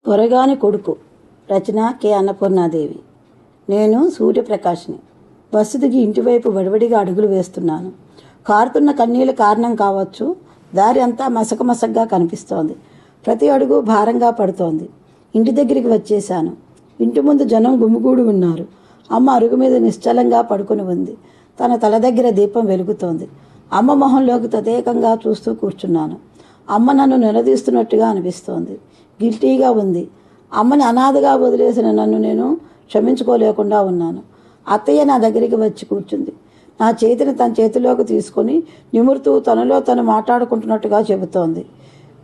దొరగాని కొడుకు. రచన కె అన్నపూర్ణాదేవి. నేను సూర్యప్రకాష్ని. బస్సు దిగి ఇంటివైపు వడివడిగా అడుగులు వేస్తున్నాను. కారుతున్న కన్నీళ్ళ కారణం కావచ్చు, దారి అంతా మసకమసగ్గా కనిపిస్తోంది. ప్రతి అడుగు భారంగా పడుతోంది. ఇంటి దగ్గరికి వచ్చేశాను. ఇంటి ముందు జనం గుమిగూడి ఉన్నారు. అమ్మ అరుగు మీద నిశ్చలంగా పడుకుని ఉంది. తన తల దగ్గర దీపం వెలుగుతోంది. అమ్మ మొహంలోకి తదేకంగా చూస్తూ కూర్చున్నాను. అమ్మ నన్ను నిలదీస్తున్నట్టుగా అనిపిస్తోంది. గిల్టీగా ఉంది. అమ్మని అనాథగా వదిలేసిన నన్ను నేను క్షమించుకోలేకుండా ఉన్నాను. అత్తయ్య నా దగ్గరికి వచ్చి కూర్చుంది. నా చేతిని తన చేతిలోకి తీసుకొని నిమురుతూ తనలో తను మాట్లాడుకుంటున్నట్టుగా చెబుతోంది.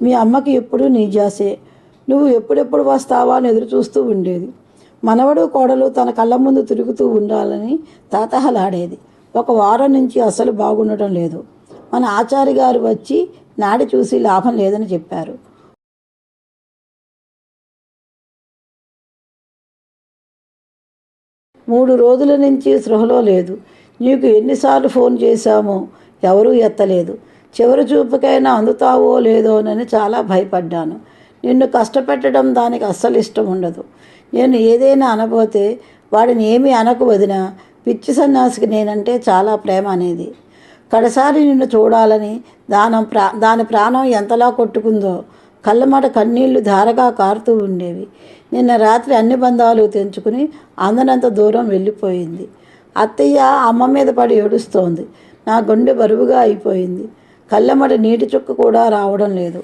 మీ అమ్మకి ఎప్పుడూ నీ జాసే. నువ్వు ఎప్పుడెప్పుడు వస్తావా అని ఎదురు చూస్తూ ఉండేది. మనవడు కోడలు తన కళ్ళ ముందు తిరుగుతూ ఉండాలని తాతహలాడేది. ఒక వారం నుంచి అసలు బాగుండటం లేదు. మన ఆచారి గారు వచ్చి నాడి చూసి లాభం లేదని చెప్పారు. మూడు రోజుల నుంచి స్పృహలో లేదు. నీకు ఎన్నిసార్లు ఫోన్ చేశామో ఎవరూ ఎత్తలేదు. చివరి చూపుకైనా అందుతావో లేదోనని చాలా భయపడ్డాను. నిన్ను కష్టపెట్టడం దానికి అస్సలు ఇష్టం ఉండదు. నేను ఏదైనా అనబోతే వాడిని ఏమీ అనకు వదినా, పిచ్చి సన్యాసికి నేనంటే చాలా ప్రేమ అనేది. కడసారి నిన్ను చూడాలని దాని ప్రాణం ఎంతలా కొట్టుకుందో. కళ్ళమట కన్నీళ్లు ధారగా కారుతూ ఉండేవి. నిన్న రాత్రి అన్ని బంధాలు తెంచుకుని అందనంత దూరం వెళ్ళిపోయింది. అత్తయ్య అమ్మ మీద పడి ఏడుస్తోంది. నా గుండె బరువుగా అయిపోయింది. కళ్ళమట నీటి చుక్క కూడా రావడం లేదు.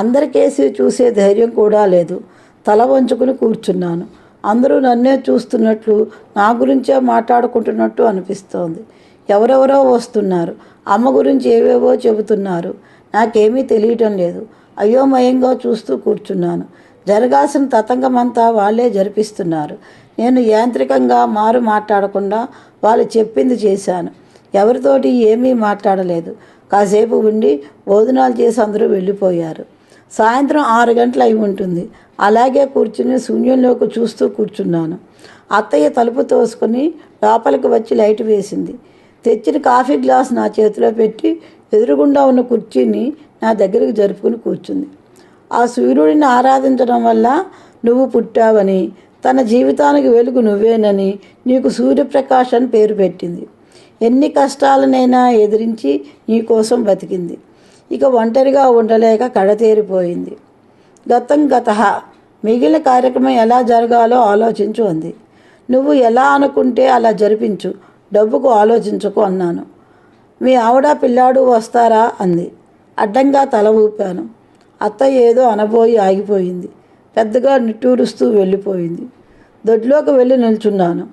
అందరికేసి చూసే ధైర్యం కూడా లేదు. తల వంచుకుని కూర్చున్నాను. అందరూ నన్నే చూస్తున్నట్లు, నా గురించే మాట్లాడుకుంటున్నట్టు అనిపిస్తోంది. ఎవరెవరో వస్తున్నారు. అమ్మ గురించి ఏవేవో చెబుతున్నారు. నాకేమీ తెలియటం లేదు. అయోమయంగా చూస్తూ కూర్చున్నాను. జరగాల్సిన తతంగమంతా వాళ్ళే జరిపిస్తున్నారు. నేను యాంత్రికంగా మాట్లాడకుండా వాళ్ళు చెప్పింది చేశాను. ఎవరితోటి ఏమీ మాట్లాడలేదు. కాసేపు ఉండి భోజనాలు చేసి అందరూ వెళ్ళిపోయారు. సాయంత్రం 6 గంటలు అయి ఉంటుంది. అలాగే కూర్చుని శూన్యంలోకి చూస్తూ కూర్చున్నాను. అత్తయ్య తలుపు తోసుకొని లోపలికి వచ్చి లైట్ వేసింది. తెచ్చిన కాఫీ గ్లాస్ నా చేతిలో పెట్టి ఎదురుగుండా ఉన్న కుర్చీని నా దగ్గరికి జరుపుకుని కూర్చుంది. ఆ సూర్యుడిని ఆరాధించడం వల్ల నువ్వు పుట్టావని, తన జీవితానికి వెలుగు నువ్వేనని నీకు సూర్యప్రకాష్ అని పేరు పెట్టింది. ఎన్ని కష్టాలనైనా ఎదిరించి నీ కోసం బతికింది. ఇక ఒంటరిగా ఉండలేక కడతేరిపోయింది. గతం గతః, మిగిలిన కార్యక్రమం ఎలా జరగాలో ఆలోచించు అంది. నువ్వు ఎలా అనుకుంటే అలా జరిపించు, డబ్బుకు ఆలోచించకు అన్నాను. మీ ఆవిడ పిల్లాడు వస్తారా అంది. అడ్డంగా తల ఊపాను. అత్తయ్య ఏదో అనబోయి ఆగిపోయింది. పెద్దగా నిట్టూరుస్తూ వెళ్ళిపోయింది. దొడ్లోకి వెళ్ళి నిల్చున్నాను.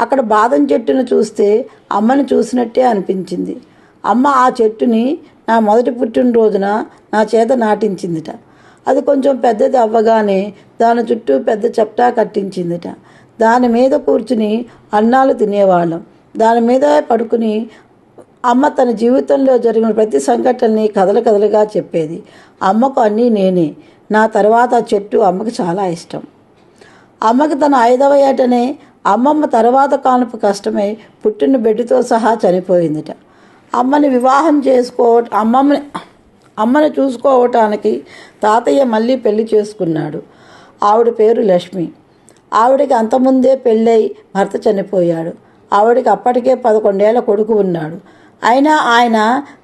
అక్కడ బాదం చెట్టును చూస్తే అమ్మని చూసినట్టే అనిపించింది. అమ్మ ఆ చెట్టుని నా మొదటి పుట్టినరోజున నా చేత నాటించిందిట. అది కొంచెం పెద్దది అవ్వగానే దాని చుట్టూ పెద్ద చప్టా కట్టించిందిట. దాని మీద కూర్చుని అన్నాలు తినేవాళ్ళం. దాని మీద పడుకుని అమ్మ తన జీవితంలో జరిగిన ప్రతి సంఘటనని కథలుగా చెప్పేది. అమ్మకు అన్నీ నేనే. నా తర్వాత చెట్టు అమ్మకి చాలా ఇష్టం. అమ్మకి తన 5వ ఏటనే అమ్మమ్మ తర్వాత కానుపు కష్టమై పుట్టిన బిడ్డతో సహా చనిపోయిందిట. అమ్మని చూసుకోవటానికి తాతయ్య మళ్ళీ పెళ్లి చేసుకున్నాడు. ఆవిడ పేరు లక్ష్మి. ఆవిడకి అంతకుముందే పెళ్ళై భర్త చనిపోయాడు. ఆవిడకి అప్పటికే 11 ఏళ్ల కొడుకు ఉన్నాడు. అయినా ఆయన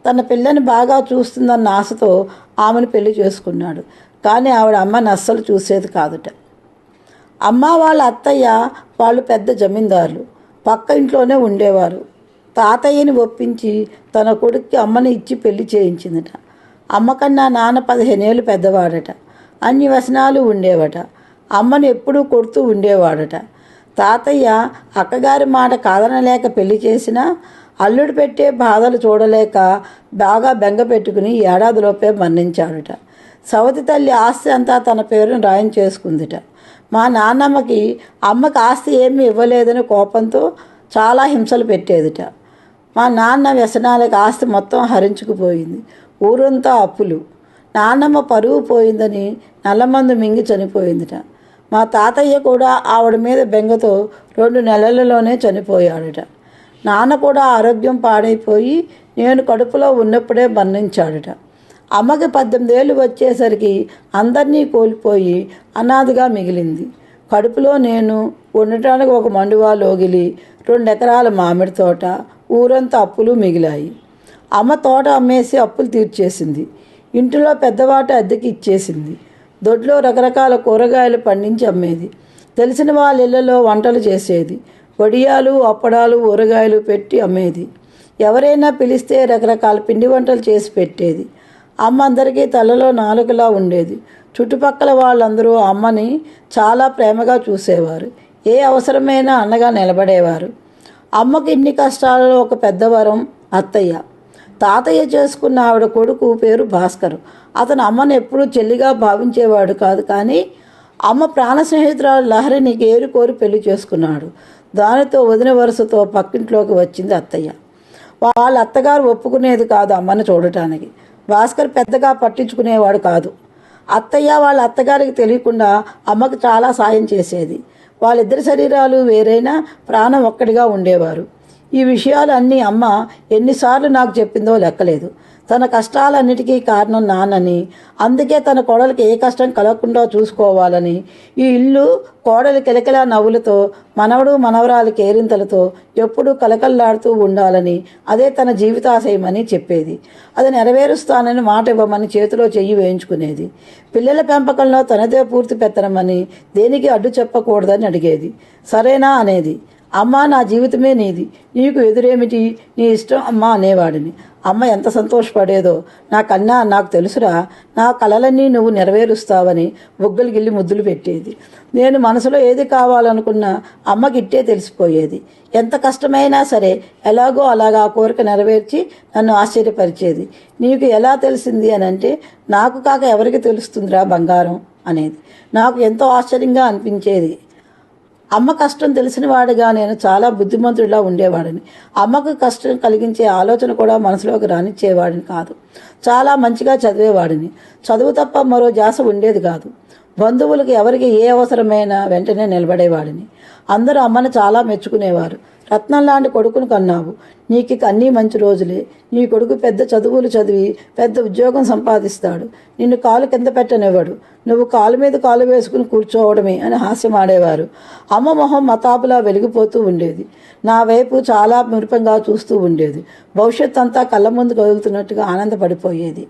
తన పిల్లని బాగా చూస్తుందన్న ఆశతో ఆమెను పెళ్లి చేసుకున్నాడు. కానీ ఆవిడ అమ్మని అస్సలు చూసేది కాదుట. అమ్మ వాళ్ళ అత్తయ్య వాళ్ళు పెద్ద జమీందారులు. పక్క ఇంట్లోనే ఉండేవారు. తాతయ్యని ఒప్పించి తన కొడుక్కి అమ్మని ఇచ్చి పెళ్లి చేయించిందట. అమ్మకన్నా నాన్న 15 ఏళ్ళు పెద్దవాడట. అన్ని వ్యసనాలు ఉండేవట. అమ్మని ఎప్పుడూ కొడుతూ ఉండేవాడట. తాతయ్య అక్కగారి మాట కాదనలేక పెళ్లి చేసినా అల్లుడు పెట్టే బాధలు చూడలేక బాగా బెంగ పెట్టుకుని ఏడాదిలోపే మరణించాడుట. సవతి తల్లి ఆస్తి అంతా తన పేరును రాయించేసుకుందిట. మా నాన్నమ్మకి అమ్మకి ఆస్తి ఏమీ ఇవ్వలేదని కోపంతో చాలా హింసలు పెట్టేదిట. మా నాన్న వ్యసనాలకు ఆస్తి మొత్తం హరించుకుపోయింది. ఊరంతా అప్పులు. నాన్నమ్మ పరువు పోయిందని నల్లమందు మింగి చనిపోయిందిట. మా తాతయ్య కూడా ఆవిడ మీద బెంగతో 2 నెలలలోనే చనిపోయాడుట. నాన్న కూడా ఆరోగ్యం పాడైపోయి నేను కడుపులో ఉన్నప్పుడే మరణించాడుట. అమ్మకి 18 ఏళ్ళు వచ్చేసరికి అందరినీ కోల్పోయి అనాథగా మిగిలింది. కడుపులో నేను, ఉండటానికి ఒక మండువా లోగిలి, 2 ఎకరాల మామిడి తోట, ఊరంతా అప్పులు మిగిలాయి. అమ్మ తోట అమ్మేసి అప్పులు తీర్చేసింది. ఇంటిలో పెద్దవాట అద్దెకి ఇచ్చేసింది. దొడ్లో రకరకాల కూరగాయలు పండించి అమ్మేది. తెలిసిన వాళ్ళ ఇళ్లలో వంటలు చేసేది. వడియాలు, అప్పడాలు, ఊరగాయలు పెట్టి అమ్మేది. ఎవరైనా పిలిస్తే రకరకాల పిండి వంటలు చేసి పెట్టేది. అమ్మ అందరికీ తలలో నాలుకలా ఉండేది. చుట్టుపక్కల వాళ్ళందరూ అమ్మని చాలా ప్రేమగా చూసేవారు. ఏ అవసరమైనా అన్నగా నిలబడేవారు. అమ్మకి ఇన్ని కష్టాలలో ఒక పెద్ద వరం అత్తయ్య. తాతయ్య చేసుకున్న ఆవిడ కొడుకు పేరు భాస్కర్. అతను అమ్మను ఎప్పుడూ చెల్లిగా భావించేవాడు కాదు. కానీ అమ్మ ప్రాణ స్నేహితురాలు లహరిని ఏరు కోరి పెళ్లి చేసుకున్నాడు. దానితో వదిన వరుసతో పక్కింట్లోకి వచ్చింది అత్తయ్య. వాళ్ళ అత్తగారు ఒప్పుకునేది కాదు అమ్మను చూడటానికి. భాస్కర్ పెద్దగా పట్టించుకునేవాడు కాదు. అత్తయ్య వాళ్ళ అత్తగారికి తెలియకుండా అమ్మకు చాలా సాయం చేసేది. వాళ్ళిద్దరి శరీరాలు వేరైనా ప్రాణం ఒక్కడిగా ఉండేవారు. ఈ విషయాలు అన్నీ అమ్మ ఎన్నిసార్లు నాకు చెప్పిందో లెక్కలేదు. తన కష్టాలన్నిటికీ కారణం నాన్నని, అందుకే తన కోడలికి ఏ కష్టం కలగకుండా చూసుకోవాలని, ఈ ఇల్లు కోడలి కిలకిలా నవ్వులతో, మనవడు మనవరాలి కేరింతలతో ఎప్పుడూ కలకల్లాడుతూ ఉండాలని, అదే తన జీవితాశయమని చెప్పేది. అది నెరవేరుస్తానని మాట ఇవ్వమని చేతిలో చెయ్యి వేయించుకునేది. పిల్లల పెంపకంలో తనదే పూర్తి పెత్తనమని, దేనికి అడ్డు చెప్పకూడదని అడిగేది. సరేనా అనేది. అమ్మ, నా జీవితమే నీది, నీకు ఎదురేమిటి, నీ ఇష్టం అమ్మ అనేవాడిని. అమ్మ ఎంత సంతోషపడేదో. నాకన్నా నాకు తెలుసురా, నా కలలన్నీ నువ్వు నెరవేరుస్తావని బుగ్గలు గిల్లి ముద్దులు పెట్టేది. నేను మనసులో ఏది కావాలనుకున్నా అమ్మకి ఇట్టే తెలిసిపోయేది. ఎంత కష్టమైనా సరే ఎలాగో అలాగా ఆ కోరిక నెరవేర్చి నన్ను ఆశ్చర్యపరిచేది. నీకు ఎలా తెలిసింది అని అంటే, నాకు కాక ఎవరికి తెలుస్తుందిరా బంగారం అనేది. నాకు ఎంతో ఆశ్చర్యంగా అనిపించేది. అమ్మ కష్టం తెలిసిన వాడిగా నేను చాలా బుద్ధిమంతుడిలా ఉండేవాడిని. అమ్మకు కష్టం కలిగించే ఆలోచన కూడా మనసులోకి రానిచ్చేవాడిని కాదు. చాలా మంచిగా చదివేవాడిని. చదువు తప్ప మరో ధ్యాస ఉండేది కాదు. బంధువులకు ఎవరికి ఏ అవసరమైనా వెంటనే నిలబడేవాడిని. అందరూ అమ్మని చాలా మెచ్చుకునేవారు. రత్నం లాంటి కొడుకును కన్నావు, నీకు అన్నీ మంచి రోజులే, నీ కొడుకు పెద్ద చదువులు చదివి పెద్ద ఉద్యోగం సంపాదిస్తాడు, నిన్ను కాలు కింద పెట్టనివ్వడు, నువ్వు కాలు మీద కాలు వేసుకుని కూర్చోవడమే అని హాస్యమాడేవారు. అమ్మ మొహం మతాబులా వెలిగిపోతూ ఉండేది. నా వైపు చాలా మురిపంగా చూస్తూ ఉండేది. భవిష్యత్ అంతా కళ్ళ ముందు కదులుతున్నట్టుగా ఆనందపడిపోయేది.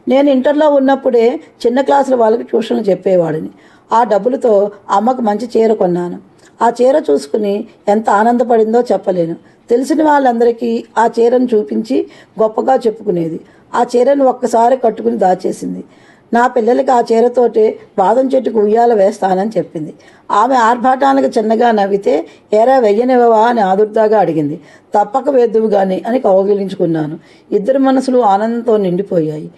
నేను ఇంటర్లో ఉన్నప్పుడే చిన్న క్లాసుల వాళ్ళకి ట్యూషన్లు చెప్పేవాడిని. ఆ డబ్బులతో అమ్మకు మంచి చీర కొన్నాను. ఆ చీర చూసుకుని ఎంత ఆనందపడిందో చెప్పలేను. తెలిసిన వాళ్ళందరికీ ఆ చీరను చూపించి గొప్పగా చెప్పుకునేది. ఆ చీరను ఒక్కసారి కట్టుకుని దాచేసింది. నా పిల్లలకి ఆ చీరతోటే బాదం చెట్టుకు ఉయ్యాల వేస్తానని చెప్పింది. ఆమె ఆర్భాటానికి చిన్నగా నవ్వితే, ఏరా వెయ్యనివ్వవా అని ఆదుర్దాగా అడిగింది. తప్పక వేద్దువు గాని అని కౌగిలించుకున్నాను. ఇద్దరి మనసులు ఆనందంతో నిండిపోయాయి.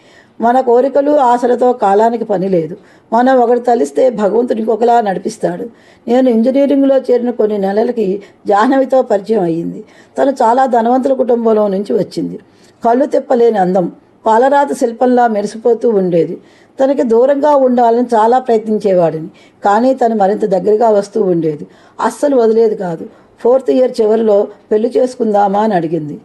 మన కోరికలు ఆశలతో కాలానికి పని లేదు. మనం ఒకటి తలిస్తే భగవంతుడు ఇంకొకలా నడిపిస్తాడు. నేను ఇంజనీరింగ్లో చేరిన కొన్ని నెలలకి జాహ్నవితో పరిచయం అయ్యింది. తను చాలా ధనవంతుల కుటుంబంలో నుంచి వచ్చింది. కళ్ళు తిప్పలేని అందం, పాలరాతి శిల్పంలా మెరిసిపోతూ ఉండేది. తనకి దూరంగా ఉండాలని చాలా ప్రయత్నించేవాడిని. కానీ తను మరింత దగ్గరగా వస్తూ ఉండేది. అస్సలు వదిలేది కాదు. 4th ఇయర్ చివరిలో పెళ్లి చేసుకుందామా అని అడిగింది.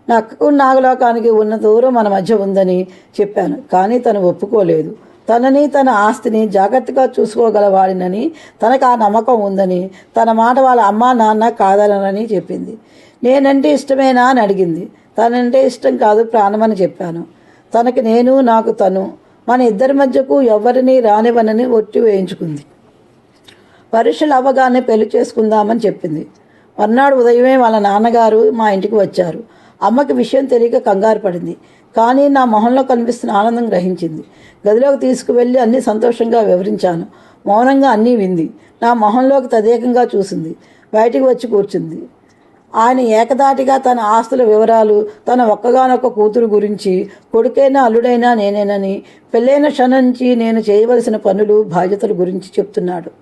నక్కకు నాగలోకానికి ఉన్న దూరం మన మధ్య ఉందని చెప్పాను. కానీ తను ఒప్పుకోలేదు. తనని, తన ఆస్తిని జాగ్రత్తగా చూసుకోగలవాడినని, తనకు ఆ నమ్మకం ఉందని, తన మాట వాళ్ళ అమ్మా నాన్న కాదనని చెప్పింది. నేనంటే ఇష్టమేనా అని అడిగింది. తనంటే ఇష్టం కాదు, ప్రాణమని చెప్పాను. తనకి నేను, నాకు తను, మన ఇద్దరి మధ్యకు ఎవరిని రానివ్వనని ఒట్టి వేయించుకుంది. పరీక్షలు అవ్వగానే పెళ్లి చేసుకుందామని చెప్పింది. మర్నాడు ఉదయమే వాళ్ళ నాన్నగారు మా ఇంటికి వచ్చారు. అమ్మకి విషయం తెలియక కంగారు పడింది. కానీ నా మొహంలో కనిపిస్తున్న ఆనందం గ్రహించింది. గదిలోకి తీసుకువెళ్ళి అన్నీ సంతోషంగా వివరించాను. మౌనంగా అన్నీ వింది. నా మొహంలోకి తదేకంగా చూసింది. బయటికి వచ్చి కూర్చుంది. ఆయన ఏకదాటిగా తన ఆస్తుల వివరాలు, తన ఒక్కగానొక్క కూతురు గురించి, కొడుకైనా అల్లుడైనా నేనేనని, పెళ్ళైన క్షణం నుంచి నేను చేయవలసిన పనులు, బాధ్యతల గురించి చెప్తున్నాడు.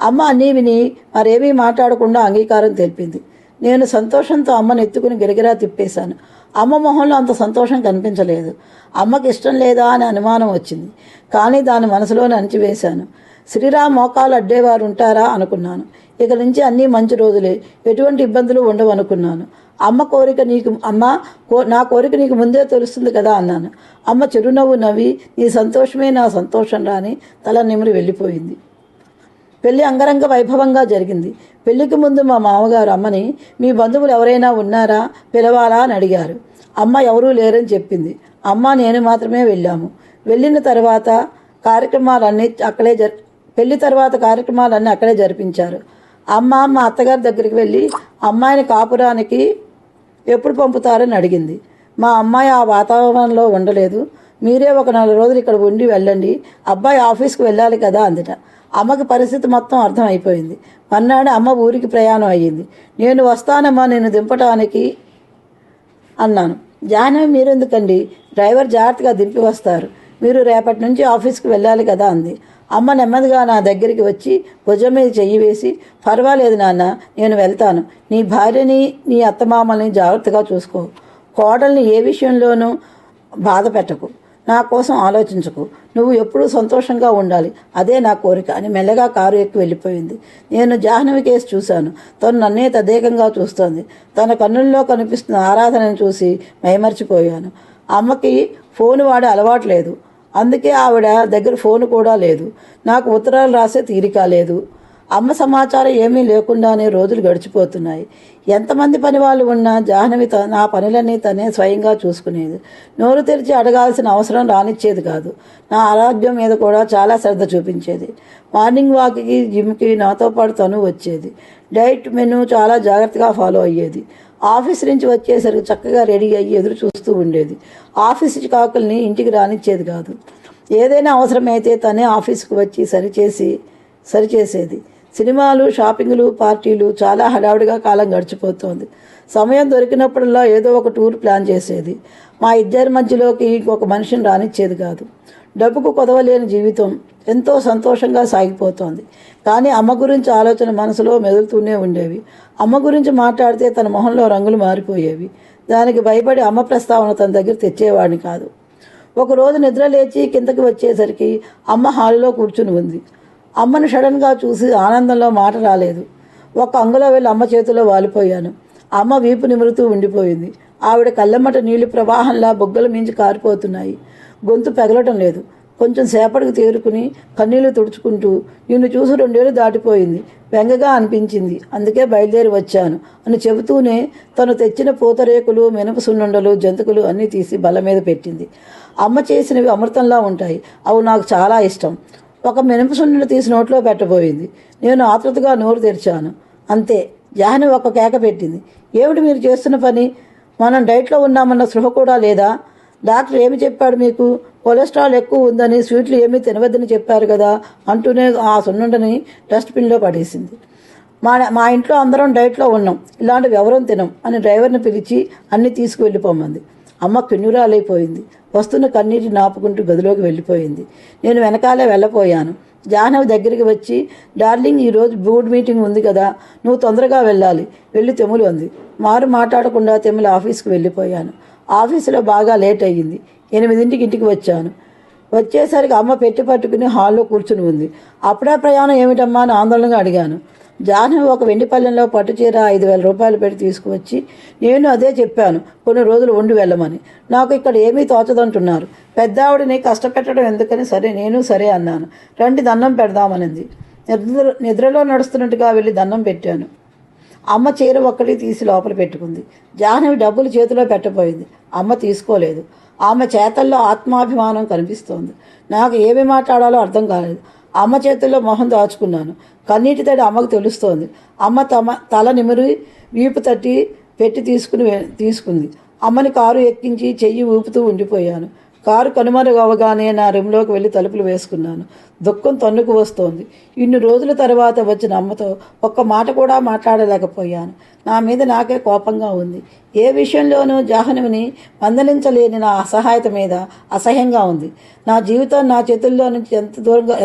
అమ్మ అన్నీ విని మరేమీ మాట్లాడకుండా అంగీకారం తెలిపింది. నేను సంతోషంతో అమ్మను ఎత్తుకుని గిరగిరా తిప్పేశాను. అమ్మ మొహంలో అంత సంతోషం కనిపించలేదు. అమ్మకి ఇష్టం లేదా అని అనుమానం వచ్చింది. కానీ దాని మనసులోనే అణిచివేశాను. శ్రీరామ్ మోకాలు అడ్డేవారు ఉంటారా అనుకున్నాను. ఇక నుంచి అన్నీ మంచి రోజులే, ఎటువంటి ఇబ్బందులు ఉండవు అనుకున్నాను. నా కోరిక నీకు ముందే తెలుస్తుంది కదా అన్నాను. అమ్మ చిరునవ్వు నవ్వి, నీ సంతోషమే నా సంతోషం రాని తల నిమిరి వెళ్ళిపోయింది. పెళ్లి అంగరంగ వైభవంగా జరిగింది. పెళ్లికి ముందు మా మామగారు అమ్మని, మీ బంధువులు ఎవరైనా ఉన్నారా, పిలవాలా అని అడిగారు. అమ్మ ఎవరూ లేరని చెప్పింది. అమ్మ నేను మాత్రమే వెళ్ళాము. పెళ్లి తర్వాత కార్యక్రమాలన్నీ అక్కడే జరిపించారు. అమ్మ మా అత్తగారి దగ్గరికి వెళ్ళి అమ్మాయిని కాపురానికి ఎప్పుడు పంపుతారని అడిగింది. మా అమ్మాయి ఆ వాతావరణంలో ఉండలేదు, మీరే ఒక 4 రోజులు ఇక్కడ ఉండి వెళ్ళండి, అబ్బాయి ఆఫీస్కి వెళ్ళాలి కదా అందుట. అమ్మకి పరిస్థితి మొత్తం అర్థమైపోయింది. మన్నాడు అమ్మ ఊరికి ప్రయాణం అయ్యింది. నేను వస్తానమ్మా నేను దింపటానికి అన్నాను. జాహ్నవి మీరెందుకండి, డ్రైవర్ జాగ్రత్తగా దింపి వస్తారు, మీరు రేపటి నుంచి ఆఫీస్కి వెళ్ళాలి కదా అంది. అమ్మ నెమ్మదిగా నా దగ్గరికి వచ్చి భుజం మీద చెయ్యి వేసి, పర్వాలేదు నాన్న, నేను వెళ్తాను, నీ భార్యని నీ అత్తమామల్ని జాగ్రత్తగా చూసుకో, కోడల్ని ఏ విషయంలోనూ బాధ పెట్టకు, నా కోసం ఆలోచించకు, నువ్వు ఎప్పుడూ సంతోషంగా ఉండాలి, అదే నా కోరిక అని మెల్లగా కారు ఎక్కి వెళ్ళిపోయింది. నేను జాహ్నవి కేసు చూశాను. తను నన్నే తదేకంగా చూస్తోంది. తన కన్నుల్లో కనిపిస్తున్న ఆరాధనను చూసి మైమర్చిపోయాను. అమ్మకి ఫోను వాడే అలవాటు లేదు, అందుకే ఆవిడ దగ్గర ఫోను కూడా లేదు. నాకు ఉత్తరాలు రాసే తీరిక లేదు. అమ్మ సమాచారం ఏమీ లేకుండానే రోజులు గడిచిపోతున్నాయి. ఎంతమంది పని వాళ్ళు ఉన్నా జాహ్నవి నా పనులన్నీ తనే స్వయంగా చూసుకునేది. నోరు తెరిచి అడగాల్సిన అవసరం రానిచ్చేది కాదు. నా ఆరోగ్యం మీద కూడా చాలా శ్రద్ధ చూపించేది. మార్నింగ్ వాక్కి, జిమ్కి నాతో పాటు తను వచ్చేది. డైట్ మెనూ చాలా జాగ్రత్తగా ఫాలో అయ్యేది. ఆఫీస్ నుంచి వచ్చేసరికి చక్కగా రెడీ అయ్యి ఎదురు చూస్తూ ఉండేది. ఆఫీస్ చికాకుల్ని ఇంటికి రానిచ్చేది కాదు. ఏదైనా అవసరమైతే తనే ఆఫీస్కి వచ్చి సరిచేసేది. సినిమాలు, షాపింగ్లు, పార్టీలు, చాలా హడావుడిగా కాలం గడిచిపోతోంది. సమయం దొరికినప్పుడల్లా ఏదో ఒక టూర్ ప్లాన్ చేసేది. మా ఇద్దరి మధ్యలోకి ఇంకొక మనిషిని రానిచ్చేది కాదు. డబ్బుకు కొదవలేని జీవితం ఎంతో సంతోషంగా సాగిపోతోంది. కానీ అమ్మ గురించి ఆలోచన మనసులో మెదులుతూనే ఉండేవి. అమ్మ గురించి మాట్లాడితే తన మొహంలో రంగులు మారిపోయేవి. దానికి భయపడి అమ్మ ప్రస్తావన తన దగ్గర తెచ్చేవాడిని కాదు. ఒకరోజు నిద్ర లేచి కిందకి వచ్చేసరికి అమ్మ హాలులో కూర్చుని ఉంది. అమ్మను సడన్గా చూసి ఆనందంలో మాట రాలేదు. ఒక అంగులో వెళ్ళి అమ్మ చేతిలో వాలిపోయాను. అమ్మ వీపు నిమురుతూ ఉండిపోయింది. ఆవిడ కళ్ళమ్మట నీళ్లు ప్రవాహంలా బొగ్గల మించి కారిపోతున్నాయి. గొంతు పెగలటం లేదు. కొంచెం సేపటికి తేరుకుని కన్నీళ్లు తుడుచుకుంటూ, నిన్ను చూసి 2 ఏళ్ళు దాటిపోయింది, వెంగగా అనిపించింది, అందుకే బయలుదేరి వచ్చాను అని చెబుతూనే తను తెచ్చిన పూతరేకులు, మినప సున్నుండలు, జంతికలు అన్నీ తీసి బల్ల మీద పెట్టింది. అమ్మ చేసినవి అమృతంలా ఉంటాయి, అవి నాకు చాలా ఇష్టం. ఒక మినప సున్నుండ తీసి నోట్లో పెట్టబోయింది. నేను ఆతృతగా నోరు తెరిచాను. అంతే, జాహ్నవి ఒక కేక పెట్టింది. ఏమిటి మీరు చేస్తున్న పని? మనం డైట్లో ఉన్నామన్న స్పృహ కూడా లేదా? డాక్టర్ ఏమి చెప్పాడు మీకు? కొలెస్ట్రాల్ ఎక్కువ ఉందని, స్వీట్లు ఏమీ తినవద్దని చెప్పారు కదా అంటూనే ఆ సున్నుండని డస్ట్బిన్లో పడేసింది. మా ఇంట్లో అందరం డైట్లో ఉన్నాం, ఇలాంటివి ఎవరం తినం అని డ్రైవర్ని పిలిచి అన్నీ తీసుకువెళ్ళిపోమంది. అమ్మ కిన్నురాలైపోయింది. వస్తున్న కన్నీటి నాపుకుంటూ గదిలోకి వెళ్ళిపోయింది. నేను వెనకాలే వెళ్ళపోయాను. జాహ్నవి దగ్గరికి వచ్చి, డార్లింగ్, ఈరోజు బోర్డు మీటింగ్ ఉంది కదా, నువ్వు తొందరగా వెళ్ళాలి, వెళ్ళి తెములు అంది. మాట్లాడకుండా తెములు ఆఫీస్కి వెళ్ళిపోయాను. ఆఫీసులో బాగా లేట్ అయ్యింది. 8ంటికి ఇంటికి వచ్చాను. వచ్చేసరికి అమ్మ పెట్టి పట్టుకుని హాల్లో కూర్చుని ఉంది. అప్పుడే ప్రయాణం ఏమిటమ్మా అని ఆందోళనగా అడిగాను. జాహ్నవి ఒక వెండి పళ్ళెంలో పట్టుచీర 5,000 రూపాయలు పెట్టి తీసుకువచ్చి, నేను అదే చెప్పాను కొన్ని రోజులు ఉండి వెళ్ళమని, నాకు ఇక్కడ ఏమీ తోచదంటున్నారు, పెద్దావిడిని కష్టపెట్టడం ఎందుకని నేను సరే అన్నాను. రండి దండం పెడదామనింది. నిద్రలో నడుస్తున్నట్టుగా వెళ్ళి దండం పెట్టాను. అమ్మ చీర ఒక్కటి తీసి లోపల పెట్టుకుంది. జాహ్నవి డబ్బులు చేతిలో పెట్టబోయింది. అమ్మ తీసుకోలేదు. ఆమె చేతల్లో ఆత్మాభిమానం కనిపిస్తోంది. నాకు ఏమి మాట్లాడాలో అర్థం కాలేదు. అమ్మ చేతుల్లో మొహం దాచుకున్నాను. కన్నీటి తడి అమ్మకు తెలుస్తోంది. అమ్మ తల నిమిరి వీపు తట్టి పెట్టి తీసుకుంది. అమ్మని కారు ఎక్కించి చెయ్యి ఊపుతూ ఉండిపోయాను. కారు కనుమరుగవగానే నా రూమ్లోకి వెళ్ళి తలుపులు వేసుకున్నాను. దుఃఖం తన్నుకు వస్తోంది. ఇన్ని రోజుల తర్వాత వచ్చిన అమ్మతో ఒక్క మాట కూడా మాట్లాడలేకపోయాను. నా మీద నాకే కోపంగా ఉంది. ఏ విషయంలోనూ జాహ్నవిని మందలించలేని నా అసహాయత మీద అసహ్యంగా ఉంది. నా జీవితం నా చేతుల్లో నుంచి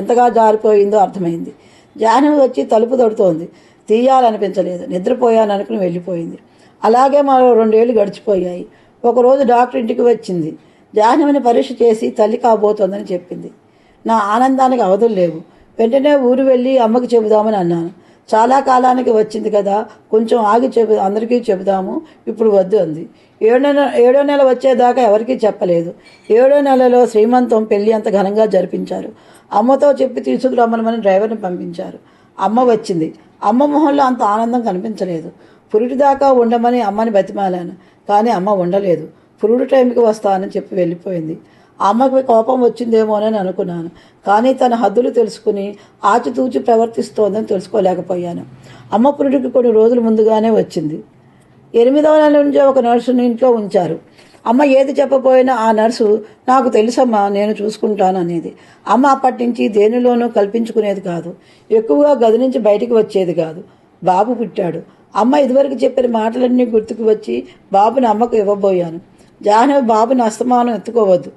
ఎంతగా జారిపోయిందో అర్థమైంది. జాహ్నవి వచ్చి తలుపు తడుతోంది. తీయాలనిపించలేదు. నిద్రపోయాను అనుకుని వెళ్ళిపోయింది. అలాగే మరో 2 ఏళ్ళు గడిచిపోయాయి. ఒకరోజు డాక్టర్ ఇంటికి వచ్చింది. జాహ్నవిని పరీక్ష చేసి తల్లి కాబోతోందని చెప్పింది. నా ఆనందానికి అవధులు లేవు. వెంటనే ఊరు వెళ్ళి అమ్మకి చెబుదామని అన్నాను. చాలా కాలానికి వచ్చింది కదా, కొంచెం ఆగి అందరికీ చెబుదాము, ఇప్పుడు వద్దు అంది. ఏడో నెల వచ్చేదాకా ఎవరికీ చెప్పలేదు. 7వ నెలలో శ్రీమంతం పెళ్లి అంత ఘనంగా జరిపించారు. అమ్మతో చెప్పి తీసుకురమ్మని డ్రైవర్ని పంపించారు. అమ్మ వచ్చింది. అమ్మ మొహంలో అంత ఆనందం కనిపించలేదు. పురిటి దాకా ఉండమని అమ్మని బతిమాలాను, కానీ అమ్మ ఉండలేదు. పురుడు టైంకి వస్తానని చెప్పి వెళ్ళిపోయింది. అమ్మకి కోపం వచ్చిందేమోనని అనుకున్నాను, కానీ తన హద్దులు తెలుసుకుని ఆచితూచి ప్రవర్తిస్తోందని తెలుసుకోలేకపోయాను. అమ్మ పురుడికి కొన్ని రోజుల ముందుగానే వచ్చింది. 8వ నెల నుంచి ఒక నర్సుని ఇంట్లో ఉంచారు. అమ్మ ఏది చెప్పపోయినా ఆ నర్సు నాకు తెలుసమ్మా, నేను చూసుకుంటాను అనేది. అమ్మ అప్పటి నుంచి దేనిలోనూ కల్పించుకునేది కాదు. ఎక్కువగా గది నుంచి బయటికి వచ్చేది కాదు. బాబు పుట్టాడు. అమ్మ ఇదివరకు చెప్పిన మాటలన్నీ గుర్తుకు వచ్చి బాబుని అమ్మకు ఇవ్వబోయాను. జాహ్నవి బాబుని అస్తమానం ఎత్తుకోవద్దు,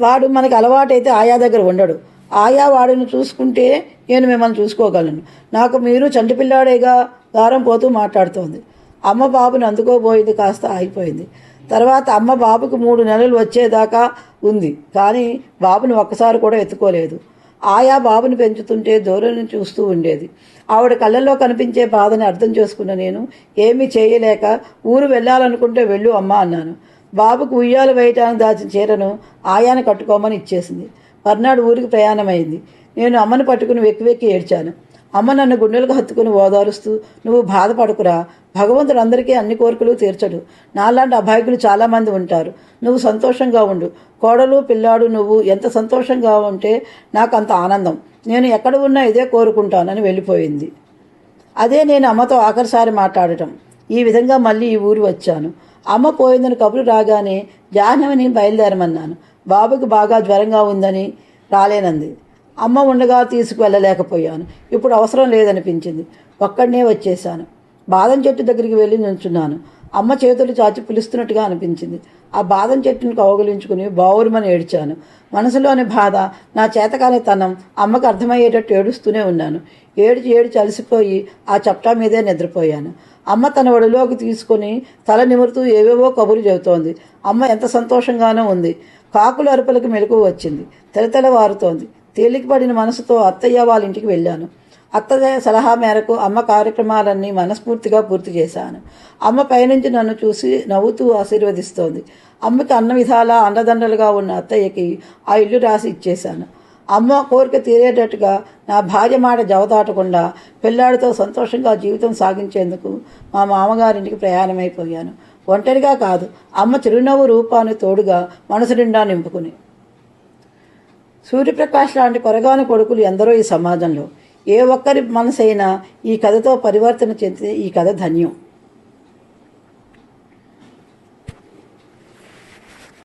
వాడు మనకి అలవాటైతే ఆయా దగ్గర ఉండడు. ఆయా వాడిని చూసుకుంటే నేను మిమ్మల్ని చూసుకోగలను. నాకు మీరు చంటిపిల్లాడేగా గారం పోతూ మాట్లాడుతోంది. అమ్మ బాబుని అందుకోబోయింది, కాస్త ఆగిపోయింది. తర్వాత అమ్మ బాబుకు 3 నెలలు వచ్చేదాకా ఉంది, కానీ బాబుని ఒక్కసారి కూడా ఎత్తుకోలేదు. ఆయా బాబుని పెంచుతుంటే దూరం నుంచి చూస్తూ ఉండేది. ఆవిడ కళ్ళల్లో కనిపించే బాధని అర్థం చేసుకున్న నేను ఏమీ చేయలేక ఊరు వెళ్ళాలనుకుంటే వెళ్ళు అమ్మా అన్నాను. బాబుకు ఉయ్యాలు వేయటానికి దాచిన చీరను ఆయాను కట్టుకోమని ఇచ్చేసింది. మర్నాడు ఊరికి ప్రయాణమైంది. నేను అమ్మను పట్టుకుని వెక్కి వెక్కి ఏడ్చాను. అమ్మ నన్ను గుండెలకు హత్తుకుని ఓదారుస్తూ, నువ్వు బాధపడకురా, భగవంతుడు అందరికీ అన్ని కోరికలు తీర్చడు. నాలాంటి అభాగ్యులు చాలామంది ఉంటారు. నువ్వు సంతోషంగా ఉండు. కోడలు పిల్లాడు నువ్వు ఎంత సంతోషంగా ఉంటే నాకు అంత ఆనందం. నేను ఎక్కడ ఉన్నా ఇదే కోరుకుంటానని వెళ్ళిపోయింది. అదే నేను అమ్మతో ఆఖరిసారి మాట్లాడటం. ఈ విధంగా మళ్ళీ ఈ ఊరు వచ్చాను. అమ్మ పోయిందని కబురు రాగానే జాహ్నవిని బయలుదేరమన్నాను. బాబుకి బాగా జ్వరంగా ఉందని రాలేనంది. అమ్మ ఉండగా తీసుకువెళ్ళలేకపోయాను. ఇప్పుడు అవసరం లేదనిపించింది. ఒక్కడనే వచ్చేశాను. బాదం చెట్టు దగ్గరికి వెళ్ళి నిల్చున్నాను. అమ్మ చేతులు చాచి పిలుస్తున్నట్టుగా అనిపించింది. ఆ బాదం చెట్టును కౌగిలించుకుని బావురుమని ఏడ్చాను. మనసులోని బాధ, నా చేతకానితనం అమ్మకు అర్థమయ్యేటట్టు ఏడుస్తూనే ఉన్నాను. ఏడిచి అలసిపోయి ఆ చప్టా మీదే నిద్రపోయాను. అమ్మ తన ఒడిలోకి తీసుకొని తల నిమురుతూ ఏవేవో కబురు చెబుతోంది. అమ్మ ఎంత సంతోషంగానో ఉంది. కాకుల అరుపులకు మెలకువ వచ్చింది. తెలతెలవారుతోంది. తేలికపడిన మనసుతో అత్తయ్య వాళ్ళ ఇంటికి వెళ్ళాను. అత్తయ్య సలహా మేరకు అమ్మ కార్యక్రమాలన్నీ మనస్ఫూర్తిగా పూర్తి చేశాను. అమ్మ పైనుంచి నన్ను చూసి నవ్వుతూ ఆశీర్వదిస్తోంది. అమ్మకి అన్న విధాలా అండదండలుగా ఉన్న అత్తయ్యకి ఆ ఇల్లు రాసి ఇచ్చేశాను. అమ్మ కోరిక తీరేటట్టుగా నా భార్య మాట జవదాటకుండా పిల్లాడితో సంతోషంగా జీవితం సాగించేందుకు మా మామగారింటికి ప్రయాణమైపోయాను. ఒంటరిగా కాదు, అమ్మ చిరునవ్వు రూపాన్ని తోడుగా మనసు నిండా నింపుకుని. సూర్యప్రకాష్ లాంటి కొరగాని కొడుకులు ఎందరో ఈ సమాజంలో. ఏ ఒక్కరి మనసైనా ఈ కథతో పరివర్తన చెందితే ఈ కథ ధన్యం.